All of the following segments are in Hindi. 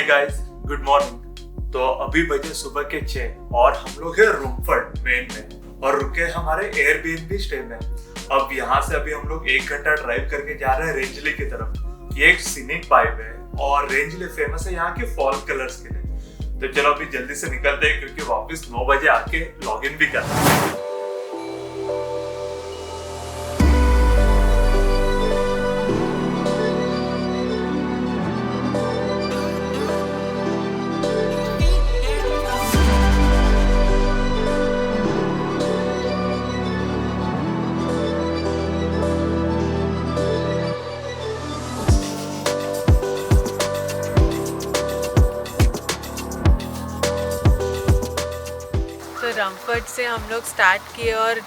Guys, good morning. तो अभी बजे सुबह के 6 और हम लोग है रूमफर्ट मेन में और रुके हमारे एयरबीएनबी स्टे में। अब यहाँ से अभी हम लोग 1 घंटा ड्राइव करके जा रहे हैं रेंजली की तरफ। ये एक सीनिक बाइव है और रेंजली फेमस है यहाँ के फॉल कलर्स के लिए। तो चलो अभी जल्दी से निकलते हैं क्योंकि वापस 9 बजे आके लॉग इन भी करना है। रामफर्ट से हम लोग स्टार्ट किए और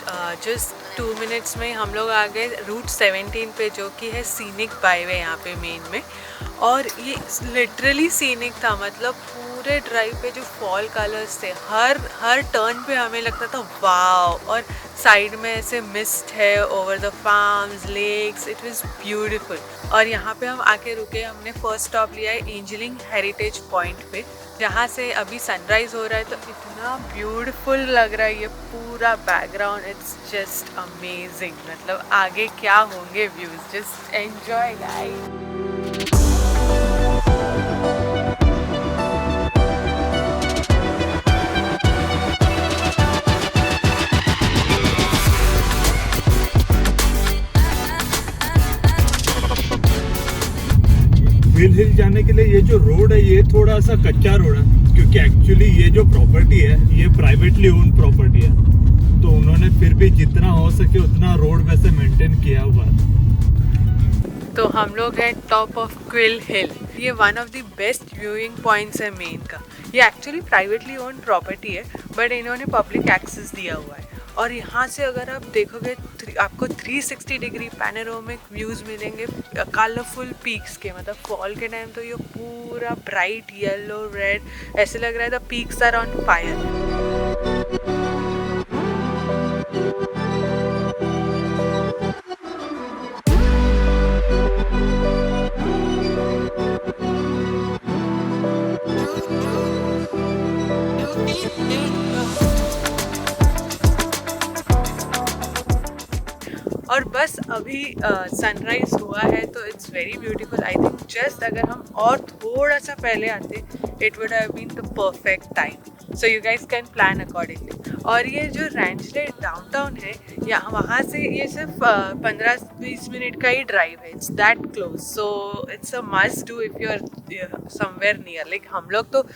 जस्ट 2 मिनट्स में हम लोग आ गए रूट 17 पे, जो कि है सीनिक बाइव है यहाँ पे मेन में। और ये लिटरली सीनिक था, मतलब पूरे ड्राइव पे जो फॉल कलर्स थे, हर टर्न पे हमें लगता था वाव। और साइड में ऐसे मिस्ट है over the farms, lakes, it was beautiful. और यहाँ पे हम आके रुके, हमने फर्स्ट स्टॉप लिया है एंजलिंग हेरिटेज पॉइंट पे, जहाँ से अभी सनराइज हो रहा है। तो इतना ब्यूटीफुल लग रहा है ये पूरा बैकग्राउंड, इट्स जस्ट अमेजिंग। मतलब आगे क्या होंगे व्यूज, जस्ट एंजॉय गाइस। व्हील हिल जाने के लिए ये जो रोड है ये थोड़ा सा कच्चा रोड है, क्योंकि एक्चुअली ये जो प्रॉपर्टी है ये प्राइवेटली ओन प्रॉपर्टी है। तो उन्होंने फिर भी जितना हो सके उतना रोड वैसे मेंटेन किया हुआ है। तो हम लोग हैं टॉप ऑफ क्विल हिल। ये one of the best viewing points है मेन का। ये एक्चुअली प्राइवेटली ओन प्रॉपर्टी है बट इन्होंने पब्लिक एक्सेस दिया हुआ है। और यहाँ से अगर आप देखोगे आपको 360 डिग्री पैनोरामिक व्यूज़ मिलेंगे कलरफुल पीक्स के। मतलब फॉल के टाइम तो ये पूरा ब्राइट येलो रेड ऐसे लग रहा है, the peaks are on fire. और बस अभी सनराइज हुआ है तो it's very beautiful. I think just अगर हम और थोड़ा सा पहले आते it would have been the perfect time. So you guys can plan accordingly. और ये जो रेंजले डाउनटाउन है यहाँ, वहाँ से ये सिर्फ 15-20 मिनट का ही ड्राइव है। It's that close, so it's a must do if you are somewhere near. Like हम लोग तो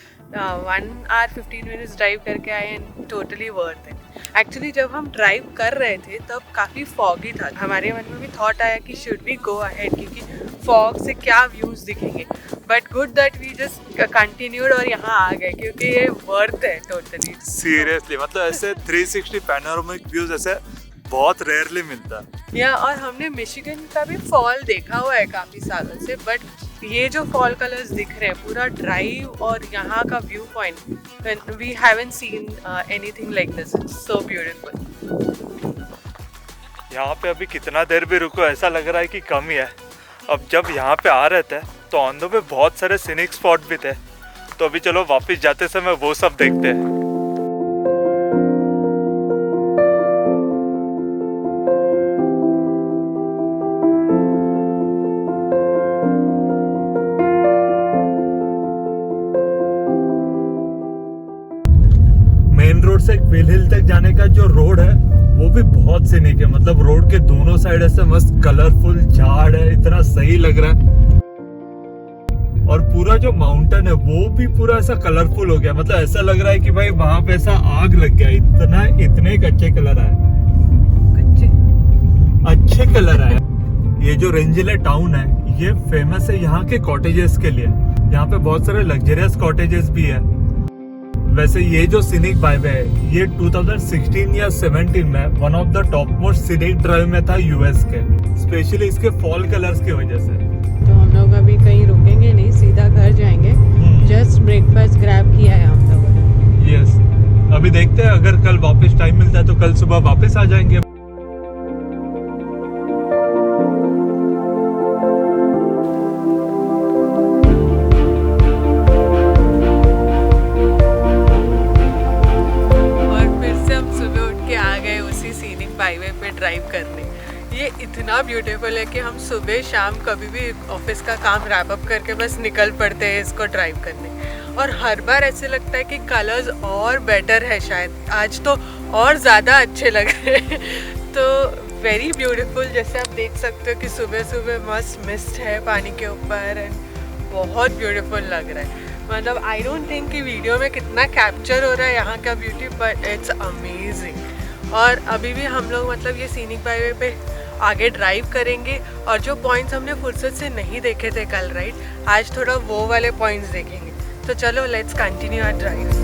1 hour 15 minutes ड्राइव करके आए and totally worth it. Actually जब हम ड्राइव कर रहे थे तब काफ़ी फॉगी था। हमारे मन में भी थॉट आया कि शुड वी गो अहेड, क्योंकि फॉग से क्या व्यूज़ दिखेंगे। But good that we just continued और यहाँ आ गए, क्योंकि ये वर्थ है टोटली। सीरियसली, मतलब ऐसे 360 पैनोरामिक व्यूज ऐसे बहुत रेयरली मिलता है। या और हमने मिशिगन का भी फॉल देखा हुआ है काफ़ी सालों से, बट ये जो फॉल कलर्स दिख रहे हैं पूरा ड्राइव और यहाँ का view point, we haven't seen anything like this. It's so beautiful. यहाँ पे अभी कितना देर भी रुको ऐसा लग रहा है कि कम ही है। अब जब यहाँ पे आ रहे थे तो ऑन द वे बहुत सारे सीनिक स्पॉट भी थे। तो अभी चलो वापस जाते समय वो सब देखते हैं। रोड से व्हील हिल तक जाने का जो रोड है वो भी बहुत सीनिक है। मतलब रोड के दोनों साइड ऐसे मस्त कलरफुल झाड़ है, इतना सही लग रहा है। और पूरा जो माउंटेन है वो भी पूरा ऐसा कलरफुल हो गया। मतलब ऐसा लग रहा है कि भाई वहां पे ऐसा आग लग गया, इतने अच्छे कलर आए, अच्छे कलर आए। ये जो रेंजले टाउन है ये फेमस है यहाँ के कॉटेजेस के लिए। यहाँ पे बहुत सारे लग्जरियस कॉटेजेस भी है। वैसे ये जो सीनिक बाइव है ये 2016 या 17 में one of the top most scenic drive में था यूएस के, स्पेशली इसके फॉल कलर्स की वजह से। तो हम लोग अभी कहीं रुकेंगे नहीं, सीधा घर जाएंगे। जस्ट ब्रेकफास्ट ग्रैब किया है हम लोग। यस, अभी देखते हैं अगर कल वापस टाइम मिलता है तो कल सुबह वापस आ जाएंगे। ड्राइव करने। ये इतना ब्यूटीफुल है कि हम सुबह शाम कभी भी ऑफिस का काम रैप अप करके बस निकल पड़ते हैं इसको ड्राइव करने, और हर बार ऐसे लगता है कि कलर्स और बेटर है, शायद आज तो और ज़्यादा अच्छे लग रहे हैं। तो वेरी ब्यूटीफुल, जैसे आप देख सकते हो कि सुबह सुबह मस्त मिस्ट है पानी के ऊपर एंड बहुत ब्यूटीफुल लग रहा है। मतलब आई डोंट थिंक कि वीडियो में कितना कैप्चर हो रहा है यहाँ का ब्यूटी, बट इट्स अमेजिंग। और अभी भी हम लोग मतलब ये सीनिक बाईवे पे आगे ड्राइव करेंगे, और जो पॉइंट्स हमने फुर्सत से नहीं देखे थे कल राइट, आज थोड़ा वो वाले पॉइंट्स देखेंगे। तो चलो let's continue hour drive.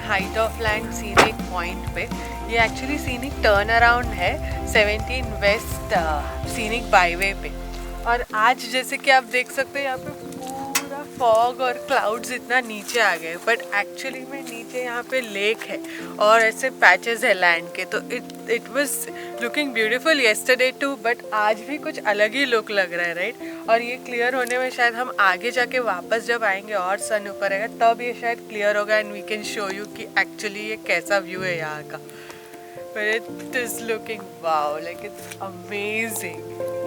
Height of land scenic point पे। ये एक्चुअली सीनिक टर्न अराउंड है 17 वेस्ट सीनिक बाईवे पे। और आज जैसे कि आप देख सकते हैं यहाँ पे पूरा फॉग और क्लाउड्स इतना नीचे आ गए, बट एक्चुअली में नीचे यहाँ पे लेक है और ऐसे पैचेस है लैंड के। तो it was looking beautiful yesterday too, but आज भी कुछ अलग ही लुक लग रहा है राइट। और ये क्लियर होने में शायद हम आगे जाके वापस जब आएंगे और सन ऊपर आएगा तब ये शायद क्लियर होगा and we can show you कि एक्चुअली ये कैसा व्यू है यहाँ का। But it is looking wow, like it's amazing.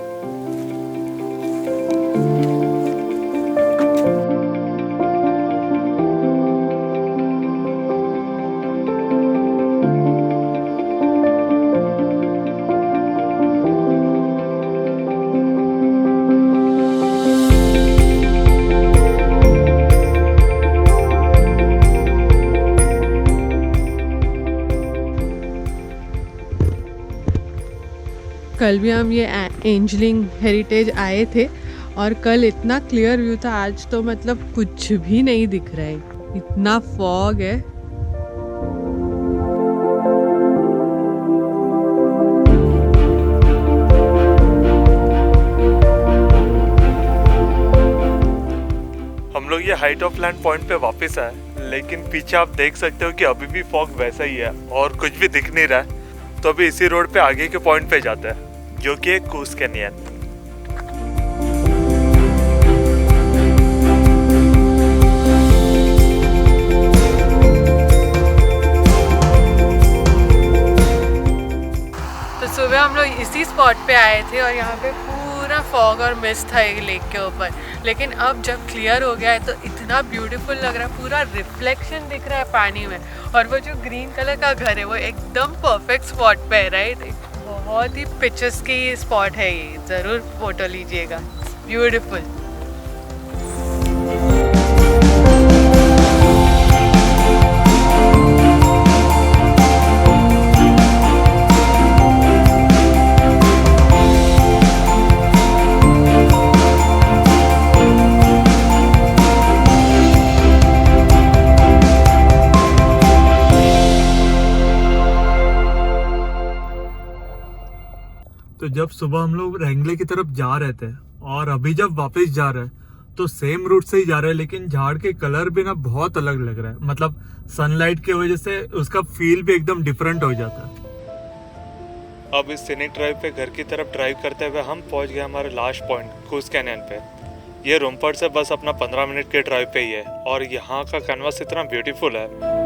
कल भी हम ये एंजलिंग हेरिटेज आए थे और कल इतना क्लियर व्यू था, आज तो मतलब कुछ भी नहीं दिख रहा है, इतना फॉग है। हम लोग ये हाइट ऑफ लैंड पॉइंट पे वापस आए, लेकिन पीछे आप देख सकते हो कि अभी भी फॉग वैसा ही है और कुछ भी दिख नहीं रहा है। तो अभी इसी रोड पे आगे के पॉइंट पे जाते हैं जो कि एक कूस कैनियन। तो सुबह हम लोग इसी स्पॉट पे आए थे और यहाँ पे पूरा फॉग और मिस्ट था एक लेक के ऊपर, लेकिन अब जब क्लियर हो गया है तो इतना ब्यूटीफुल लग रहा है, पूरा रिफ्लेक्शन दिख रहा है पानी में। और वो जो ग्रीन कलर का घर है वो एकदम परफेक्ट स्पॉट पे है राइट। बहुत ही पिक्चर्स की स्पॉट है ये, ज़रूर फोटो लीजिएगा, ब्यूटीफुल। तो जब सुबह हम लोग रेंगले की तरफ जा रहे थे और अभी जब वापस जा रहे हैं तो सेम रूट से ही जा रहे हैं, लेकिन झाड़ के कलर भी ना बहुत अलग लग रहा है। मतलब सनलाइट की वजह से उसका फील भी एकदम डिफरेंट हो जाता है। अब इस सीनिक ड्राइव पे घर की तरफ ड्राइव करते हुए हम पहुंच गए हमारे लास्ट पॉइंट कूस कैनियन पे। ये रोमफर्ट से बस अपना 15 मिनट के ड्राइव पे ही है और यहाँ का कैनवास इतना ब्यूटीफुल है।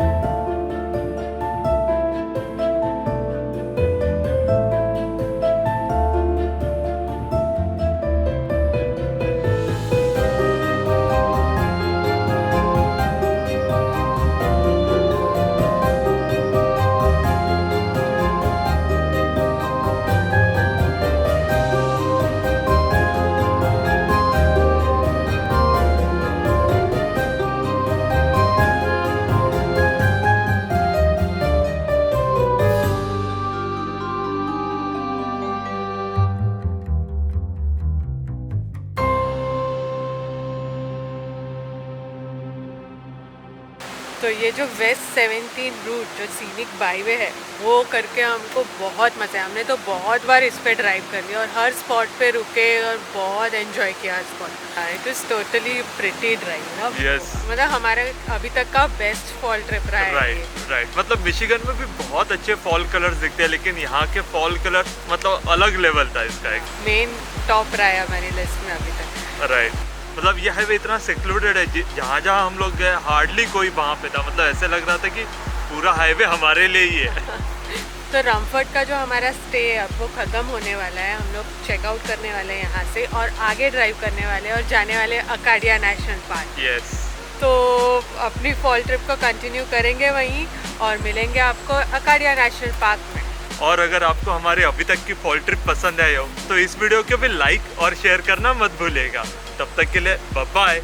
ये जो वेस्ट 17 रूट जो सीनिक बाईवे है वो करके हमको बहुत मज़ा है। हमने तो बहुत बार इस पे ड्राइव कर लिया और हर स्पॉट पे रुके और बहुत एंजॉय किया spot. It is totally pretty drive ना। Yes. मतलब हमारा अभी तक का बेस्ट फॉल ट्रिप रहा है ये। राइट मतलब मिशिगन में भी बहुत अच्छे फॉल कलर्स दिखते हैं, लेकिन यहाँ के फॉल कलर मतलब अलग लेवल था इसका एक। मेन टॉप रहा है हमारी लिस्ट में अभी तक। राइट मतलब यह हाईवे इतना सेक्लूडेड है, जहाँ जहाँ हम लोग गए हार्डली कोई वहाँ पे था। मतलब ऐसे लग रहा था कि पूरा हाईवे हमारे लिए ही है। तो रमफर्ड का जो हमारा स्टे है अब वो ख़त्म होने वाला है। हम लोग चेकआउट करने वाले हैं यहाँ से और आगे ड्राइव करने वाले हैं और जाने वाले अकाडिया नेशनल पार्क। यस तो अपनी फॉल ट्रिप को कंटिन्यू करेंगे वहीं और मिलेंगे आपको अकाडिया नेशनल पार्क में। और अगर आपको हमारे अभी तक की फॉल ट्रिप पसंद आई हो तो इस वीडियो को भी लाइक और शेयर करना मत भूलिएगा। तब तक के लिए बाय बाय।